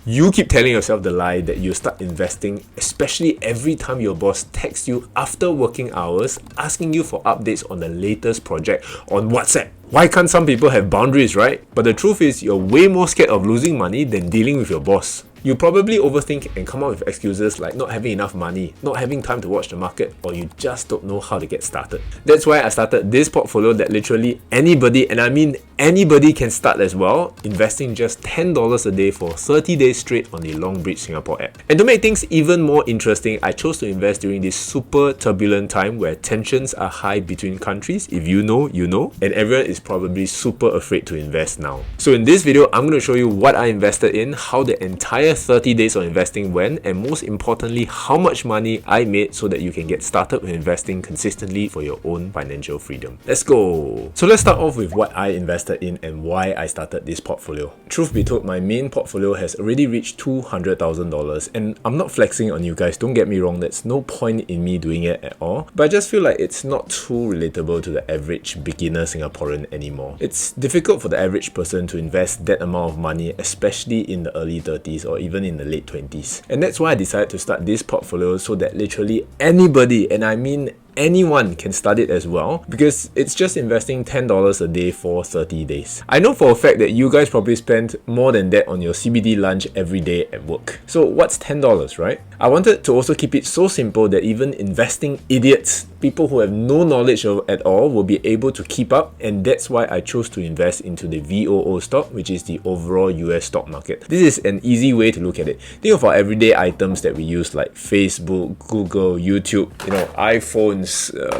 You keep telling yourself the lie that you start investing, especially every time your boss texts you after working hours asking you for updates on the latest project on WhatsApp. Why can't some people have boundaries, right? But the truth is, you're way more scared of losing money than dealing with your boss. You probably overthink and come up with excuses like not having enough money, not having time to watch the market, or you just don't know how to get started. That's why I started this portfolio that literally anybody, and I mean anybody, can start as well, investing just $10 a day for 30 days straight on the LongBridge Singapore app. And to make things even more interesting, I chose to invest during this super turbulent time where tensions are high between countries. If you know, you know, and everyone is probably super afraid to invest now. So in this video, I'm going to show you what I invested in, how the entire 30 days of investing went, and most importantly, how much money I made so that you can get started with investing consistently for your own financial freedom. Let's go! So let's start off with what I invested in and why I started this portfolio. Truth be told, my main portfolio has already reached $200,000, and I'm not flexing on you guys, don't get me wrong, there's no point in me doing it at all, but I just feel like it's not too relatable to the average beginner Singaporean anymore. It's difficult for the average person to invest that amount of money, especially in the early 30s or even in the late 20s. And that's why I decided to start this portfolio so that literally anybody, and I mean anyone, can start it as well, because it's just investing $10 a day for 30 days. I know for a fact that you guys probably spend more than that on your CBD lunch every day at work. So what's $10, right? I wanted to also keep it so simple that even investing idiots, people who have no knowledge of at all, will be able to keep up, and that's why I chose to invest into the VOO stock, which is the overall US stock market. This is an easy way to look at it. Think of our everyday items that we use like Facebook, Google, YouTube, iPhones,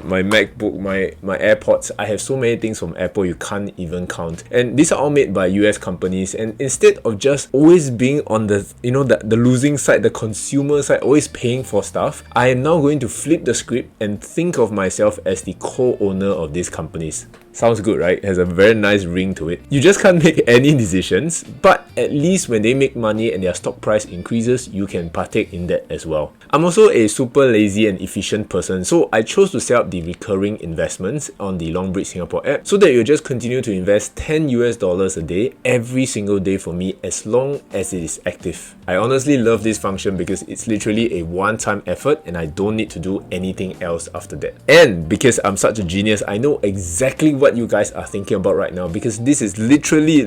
my MacBook, my AirPods. I have so many things from Apple you can't even count, and these are all made by US companies. And instead of just always being on the the losing side, the consumer side, always paying for stuff, I am now going to flip the script and think of myself as the co-owner of these companies. Sounds good, right? It has a very nice ring to it. You just can't make any decisions, but at least when they make money and their stock price increases, you can partake in that as well. I'm also a super lazy and efficient person, so I chose to set up the recurring investments on the LongBridge Singapore app so that you just continue to invest $10 a day every single day for me as long as it is active. I honestly love this function because it's literally a one-time effort and I don't need to do anything else after that. And because I'm such a genius, I know exactly what you guys are thinking about right now, because this is literally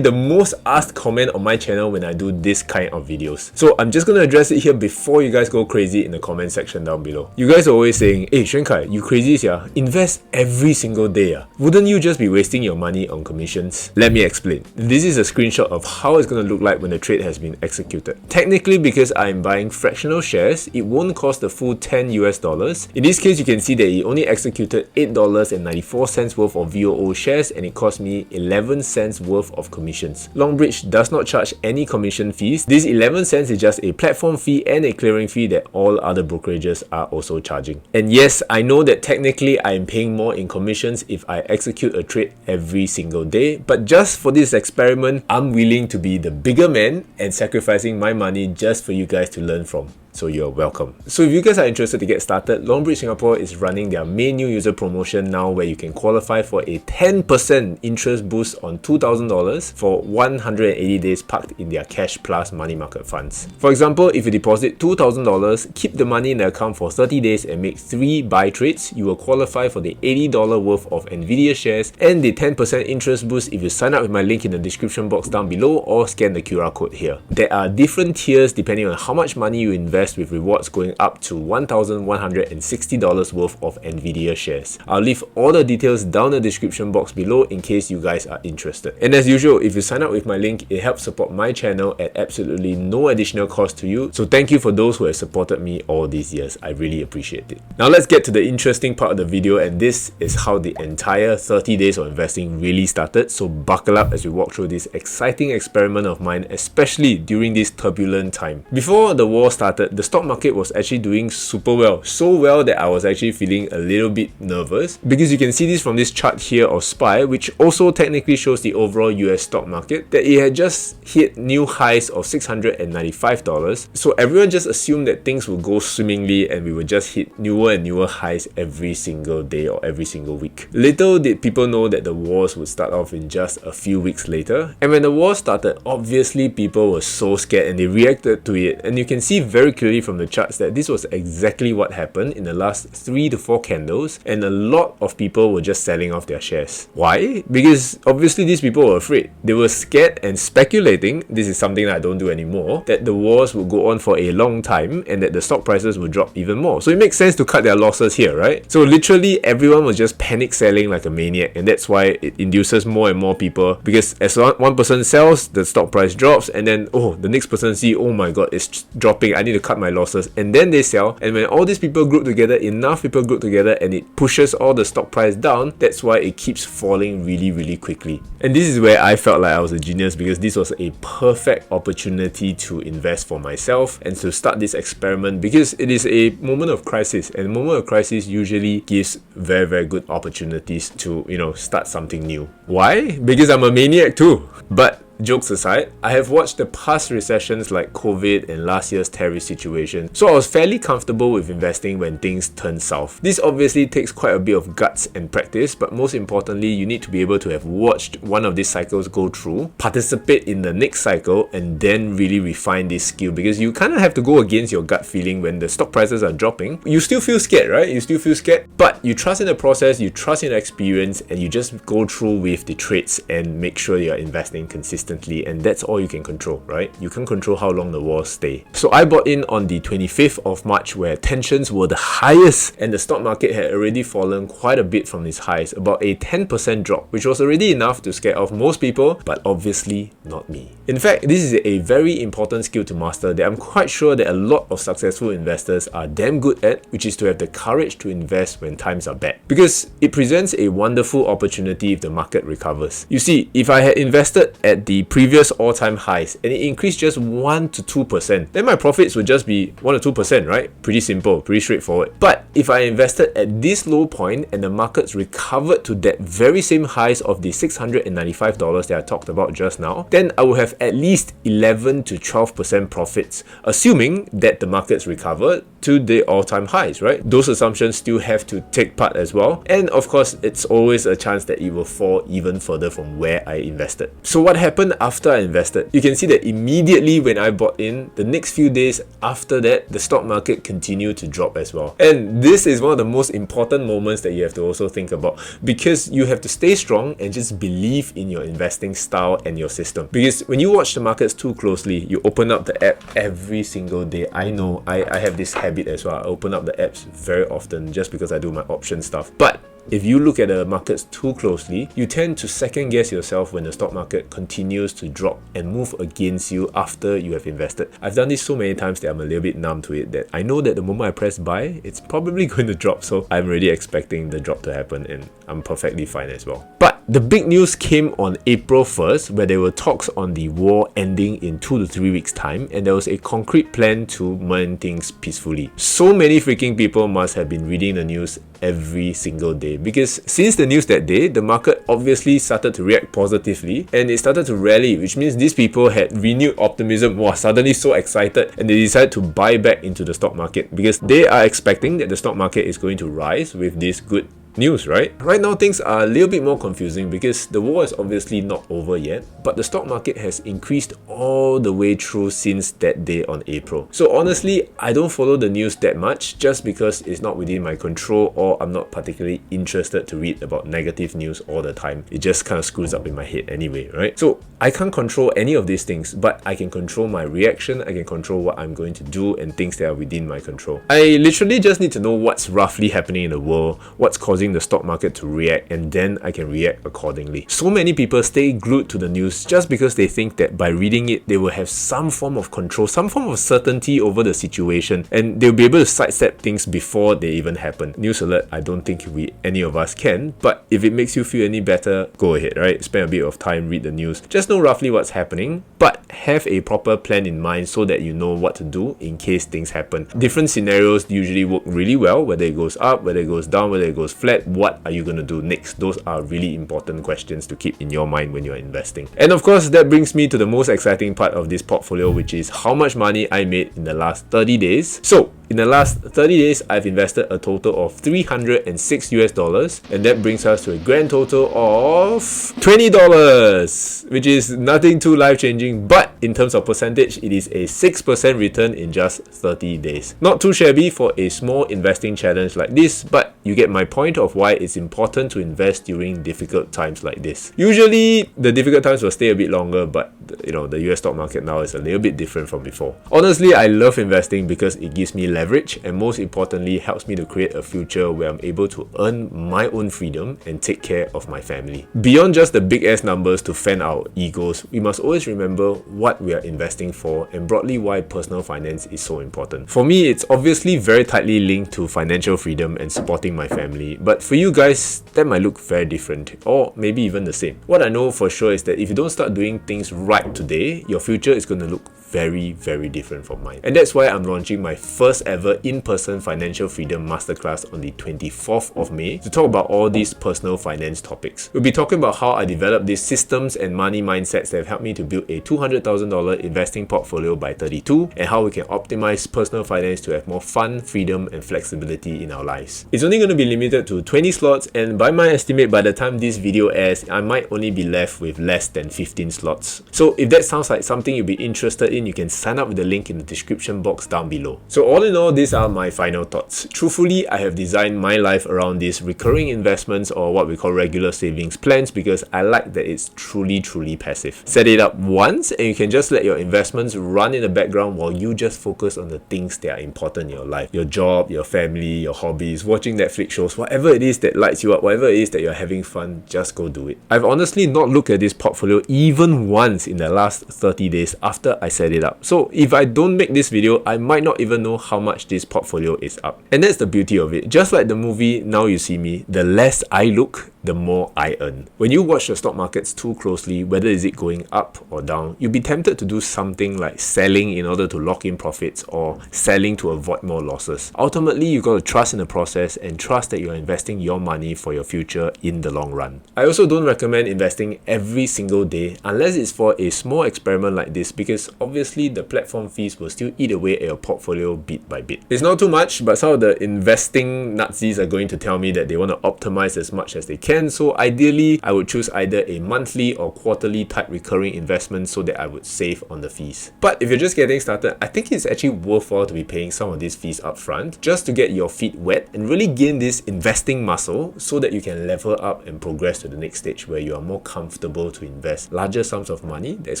the most asked comment on my channel when I do this kind of videos. So I'm just gonna address it here before you guys go crazy in the comment section down below. You guys are always saying, hey Xuan Kai, you crazy sia, invest every single day. Wouldn't you just be wasting your money on commissions? Let me explain. This is a screenshot of how it's gonna look like when the trade has been executed. Technically, because I'm buying fractional shares, it won't cost the full $10. In this case, you can see that it only executed $8.94 worth of VOO shares, and it cost me 11 cents worth of commissions. LongBridge does not charge any commission fees. This 11 cents is just a platform fee and a clearing fee that all other brokerages are also charging. And yes, I know that technically I am paying more in commissions if I execute a trade every single day, but just for this experiment, I'm willing to be the bigger man and sacrificing my money just for you guys to learn from. So you're welcome. So if you guys are interested to get started, LongBridge Singapore is running their main new user promotion now, where you can qualify for a 10% interest boost on $2,000 for 180 days parked in their cash plus money market funds. For example, if you deposit $2,000, keep the money in the account for 30 days and make 3 buy trades, you will qualify for the $80 worth of Nvidia shares and the 10% interest boost if you sign up with my link in the description box down below or scan the QR code here. There are different tiers depending on how much money you invest, with rewards going up to $1,160 worth of Nvidia shares. I'll leave all the details down in the description box below in case you guys are interested. And as usual, if you sign up with my link, it helps support my channel at absolutely no additional cost to you. So thank you for those who have supported me all these years. I really appreciate it. Now let's get to the interesting part of the video, and this is how the entire 30 days of investing really started. So buckle up as we walk through this exciting experiment of mine, especially during this turbulent time. Before the war started, the stock market was actually doing super well. So well that I was actually feeling a little bit nervous, because you can see this from this chart here of SPY, which also technically shows the overall US stock market, that it had just hit new highs of $695. So everyone just assumed that things would go swimmingly and we would just hit newer and newer highs every single day or every single week. Little did people know that the wars would start off in just a few weeks later. And when the war started, obviously people were so scared and they reacted to it. And you can see very clearly from the charts that this was exactly what happened in the last 3 to 4 candles, and a lot of people were just selling off their shares. Why? Because obviously these people were afraid. They were scared and speculating, this is something that I don't do anymore, that the wars would go on for a long time and that the stock prices would drop even more. So it makes sense to cut their losses here, right? So literally everyone was just panic selling like a maniac, and that's why it induces more and more people, because as one person sells, the stock price drops, and then the next person see, oh my god, it's dropping, I need to cut my losses, and then they sell. And when all these people group together, enough people group together, and it pushes all the stock price down, that's why it keeps falling really quickly. And this is where I felt like I was a genius, because this was a perfect opportunity to invest for myself and to start this experiment, because it is a moment of crisis, and a moment of crisis usually gives very good opportunities to, start something new. Why? Because I'm a maniac too. But jokes aside, I have watched the past recessions like COVID and last year's tariff situation, so I was fairly comfortable with investing when things turn south. This obviously takes quite a bit of guts and practice, but most importantly, you need to be able to have watched one of these cycles go through, participate in the next cycle, and then really refine this skill, because you kind of have to go against your gut feeling when the stock prices are dropping. You still feel scared, right? You still feel scared, but you trust in the process, you trust in the experience, and you just go through with the trades and make sure you're investing consistently. And that's all you can control, right? You can't control how long the wars stay. So I bought in on the 25th of March, where tensions were the highest and the stock market had already fallen quite a bit from its highs, about a 10% drop, which was already enough to scare off most people, but obviously not me. In fact, this is a very important skill to master that I'm quite sure that a lot of successful investors are damn good at, which is to have the courage to invest when times are bad, because it presents a wonderful opportunity if the market recovers. You see, if I had invested at the previous all-time highs and it increased just 1 to 2%, then my profits would just be 1 to 2%, right? Pretty simple, pretty straightforward. But if I invested at this low point and the markets recovered to that very same highs of the $695 that I talked about just now, then I would have at least 11 to 12% profits, assuming that the markets recovered to the all-time highs, right? Those assumptions still have to take part as well. And of course, it's always a chance that it will fall even further from where I invested. So what happened after I invested? You can see that immediately when I bought in, the next few days after that, the stock market continued to drop as well. And this is one of the most important moments that you have to also think about, because you have to stay strong and just believe in your investing style and your system. Because when you watch the markets too closely, you open up the app every single day. I know, I have this habit as well. I open up the apps very often just because I do my option stuff. But if you look at the markets too closely, you tend to second guess yourself when the stock market continues to drop and move against you after you have invested. I've done this so many times that I'm a little bit numb to it, that I know that the moment I press buy, it's probably going to drop, so I'm already expecting the drop to happen, and I'm perfectly fine as well. But the big news came on April 1st, where there were talks on the war ending in 2 to 3 weeks time, and there was a concrete plan to mend things peacefully. So many freaking people must have been reading the news every single day, because since the news that day, the market obviously started to react positively and it started to rally, which means these people had renewed optimism, suddenly so excited, and they decided to buy back into the stock market because they are expecting that the stock market is going to rise with this good news, right? Right now things are a little bit more confusing because the war is obviously not over yet, but the stock market has increased all the way through since that day on April. So honestly, I don't follow the news that much just because it's not within my control, or I'm not particularly interested to read about negative news all the time. It just kind of screws up in my head anyway, right? So I can't control any of these things, but I can control my reaction, I can control what I'm going to do, and things that are within my control. I literally just need to know what's roughly happening in the world, what's causing causing the stock market to react, and then I can react accordingly. So many people stay glued to the news just because they think that by reading it, they will have some form of control, some form of certainty over the situation, and they'll be able to sidestep things before they even happen. News alert, I don't think any of us can, but if it makes you feel any better, go ahead, right? Spend a bit of time, read the news. Just know roughly what's happening, but have a proper plan in mind so that you know what to do in case things happen. Different scenarios usually work really well, whether it goes up, whether it goes down, whether it goes flat. What are you going to do next? Those are really important questions to keep in your mind when you're investing. And of course, that brings me to the most exciting part of this portfolio, which is how much money I made in the last 30 days. So in the last 30 days, I've invested a total of $306, and that brings us to a grand total of $20, which is nothing too life-changing, but in terms of percentage, it is a 6% return in just 30 days. Not too shabby for a small investing challenge like this, but you get my point of why it's important to invest during difficult times like this. Usually, the difficult times will stay a bit longer, but the US stock market now is a little bit different from before. Honestly, I love investing because it gives me leverage, and most importantly, helps me to create a future where I'm able to earn my own freedom and take care of my family. Beyond just the big ass numbers to fan our egos, we must always remember what we are investing for and broadly why personal finance is so important. For me, it's obviously very tightly linked to financial freedom and supporting my family, but for you guys, that might look very different, or maybe even the same. What I know for sure is that if you don't start doing things right today, your future is going to look very, very different from mine. And that's why I'm launching my first ever in-person financial freedom masterclass on the 24th of May to talk about all these personal finance topics. We'll be talking about how I developed these systems and money mindsets that have helped me to build a $200,000 investing portfolio by 32, and how we can optimize personal finance to have more fun, freedom, and flexibility in our lives. It's only going to be limited to 20 slots, and by my estimate, by the time this video airs, I might only be left with less than 15 slots. So if that sounds like something you'll be interested in, you can sign up with the link in the description box down below. So all in all, these are my final thoughts. Truthfully, I have designed my life around these recurring investments, or what we call regular savings plans, because I like that it's truly passive. Set it up once and you can just let your investments run in the background while you just focus on the things that are important in your life. Your job, your family, your hobbies, watching Netflix shows, whatever it is that lights you up, whatever it is that you're having fun, just go do it. I've honestly not looked at this portfolio even once in the last 30 days after I set it up. So if I don't make this video, I might not even know how much this portfolio is up. And that's the beauty of it. Just like the movie Now You See Me, the less I look, the more I earn. When you watch the stock markets too closely, whether is it going up or down, you'll be tempted to do something like selling in order to lock in profits, or selling to avoid more losses. Ultimately, you got to trust in the process and trust that you're investing your money for your future in the long run. I also don't recommend investing every single day unless it's for a small experiment like this, because obviously the platform fees will still eat away at your portfolio bit by bit. It's not too much, but some of the investing Nazis are going to tell me that they want to optimize as much as they can. So ideally, I would choose either a monthly or quarterly type recurring investment so that I would save on the fees. But if you're just getting started, I think it's actually worthwhile to be paying some of these fees up front just to get your feet wet and really gain this investing muscle so that you can level up and progress to the next stage where you are more comfortable to invest larger sums of money that's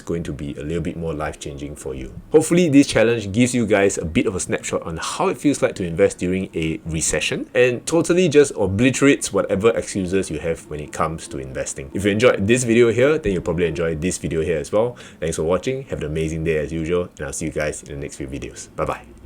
going to be a little bit more life-changing for you. Hopefully, this challenge gives you guys a bit of a snapshot on how it feels like to invest during a recession and totally just obliterates whatever excuses you have when it comes to investing. If you enjoyed this video here, then you'll probably enjoy this video here as well. Thanks for watching. Have an amazing day as usual, and I'll see you guys in the next few videos. Bye bye.